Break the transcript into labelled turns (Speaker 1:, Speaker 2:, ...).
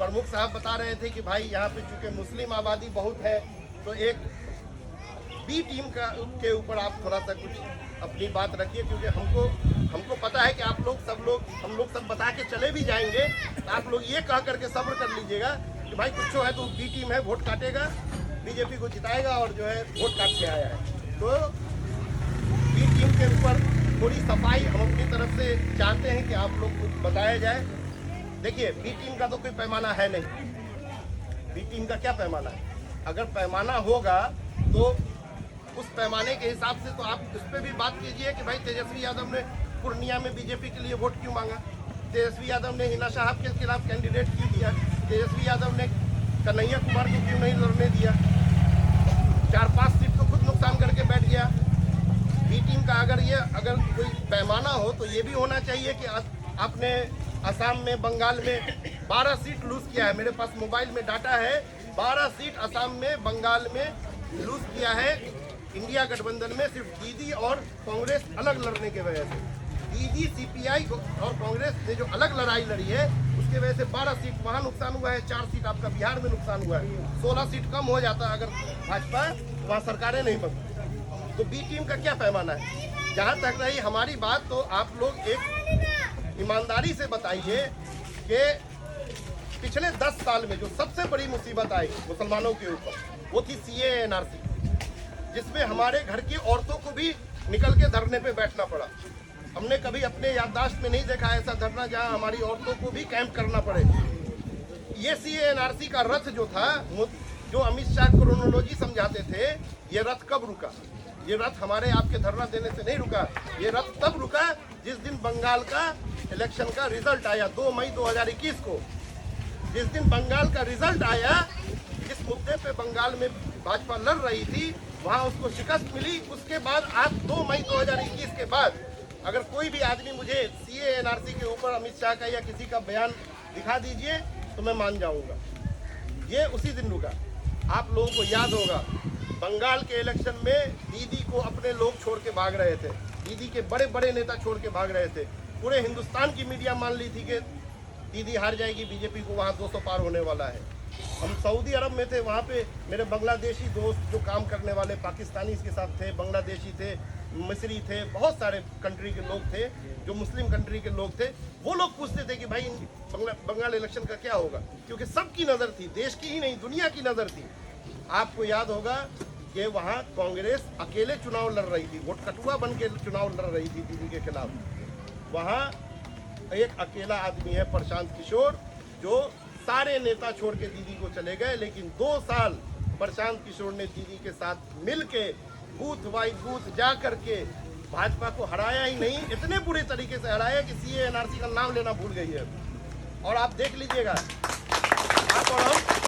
Speaker 1: प्रमुख साहब बता रहे थे कि भाई यहाँ पे चूंकि मुस्लिम आबादी बहुत है तो एक बी टीम के ऊपर आप थोड़ा सा कुछ अपनी बात रखिए, क्योंकि हमको पता है कि आप लोग हम लोग सब बता के चले भी जाएंगे, तो आप लोग ये कह करके सब्र कर लीजिएगा कि भाई कुछ है तो बी टीम है, वोट काटेगा, बीजेपी को जिताएगा और जो है वोट काट के आया है। तो बी टीम के ऊपर थोड़ी सफाई हम अपनी तरफ से चाहते हैं कि आप लोग कुछ बताया जाए। देखिए, बी टीम का तो कोई पैमाना है नहीं। बी टीम का क्या पैमाना है? अगर पैमाना होगा तो उस पैमाने के हिसाब से तो आप उस पर भी बात कीजिए कि भाई तेजस्वी यादव ने पूर्णिया में बीजेपी के लिए वोट क्यों मांगा, तेजस्वी यादव ने हिना साहब के खिलाफ कैंडिडेट क्यों दिया, तेजस्वी यादव ने कन्हैया कुमार को क्यों नहीं लड़ने दिया, 4-5 सीट तो खुद नुकसान करके बैठ गया। बी टीम का अगर कोई पैमाना हो तो ये भी होना चाहिए कि आपने असम में, बंगाल में 12 सीट लूज किया है। मेरे पास मोबाइल में डाटा है, 12 सीट असम में, बंगाल में लूज किया है। इंडिया गठबंधन में सिर्फ दीदी और कांग्रेस अलग लड़ने की वजह से, दीदी, सीपीआई और कांग्रेस ने जो अलग लड़ाई लड़ी है उसके वजह से 12 सीट वहाँ नुकसान हुआ है, 4 सीट आपका बिहार में नुकसान हुआ है, 16 सीट कम हो जाता अगर भाजपा वहाँ सरकारें नहीं बनती। तो बी टीम का क्या पैमाना है? जहाँ तक रही हमारी बात, तो आप लोग एक ईमानदारी से बताइए कि पिछले 10 साल में जो सबसे बड़ी मुसीबत आई मुसलमानों के ऊपर वो थी CAA NRC, जिसमें हमारे घर की औरतों को भी निकल के धरने पे बैठना पड़ा। हमने कभी अपने याददाश्त में नहीं देखा ऐसा धरना जहां हमारी औरतों को भी कैंप करना पड़े। ये CAA NRC का रथ जो था, जो अमित शाह क्रोनोलॉजी समझाते थे, ये रथ कब रुका? ये रथ हमारे आपके धरना देने से नहीं रुका। ये रथ तब रुका जिस दिन बंगाल का इलेक्शन का रिजल्ट आया, 2 मई 2021 को। जिस दिन बंगाल का रिजल्ट आया, जिस मुद्दे पे बंगाल में भाजपा लड़ रही थी, वहाँ उसको शिकस्त मिली। उसके बाद आज 2 मई 2021 के बाद अगर कोई भी आदमी मुझे CAA NRC के ऊपर अमित शाह का या किसी का बयान दिखा दीजिए तो मैं मान जाऊंगा। ये उसी दिन रुका। आप लोगों को याद होगा, बंगाल के इलेक्शन में दीदी को अपने लोग छोड़ के भाग रहे थे, दीदी के बड़े बड़े नेता छोड़ के भाग रहे थे। पूरे हिंदुस्तान की मीडिया मान ली थी कि दीदी हार जाएगी, बीजेपी को वहाँ 200 पार होने वाला है। हम सऊदी अरब में थे, वहाँ पे मेरे बांग्लादेशी दोस्त जो काम करने वाले पाकिस्तानी के साथ थे, बांग्लादेशी थे, मिस्री थे, बहुत सारे कंट्री के लोग थे जो मुस्लिम कंट्री के लोग थे। वो लोग पूछते थे कि भाई बंगाल इलेक्शन का क्या होगा, क्योंकि सबकी नज़र थी, देश की ही नहीं दुनिया की नज़र थी। आपको याद होगा कि वहाँ कांग्रेस अकेले चुनाव लड़ रही थी, वोट कटुआ बन के चुनाव लड़ रही थी दीदी के खिलाफ। वहाँ एक अकेला आदमी है प्रशांत किशोर, जो सारे नेता छोड़ के दीदी को चले गए, लेकिन 2 साल प्रशांत किशोर ने दीदी के साथ मिल के बूथ बाई बूथ जा करके भाजपा को हराया ही नहीं, इतने बुरे तरीके से हराया कि CAA NRC का नाम लेना भूल गई है। और आप देख लीजिएगा, आप और हम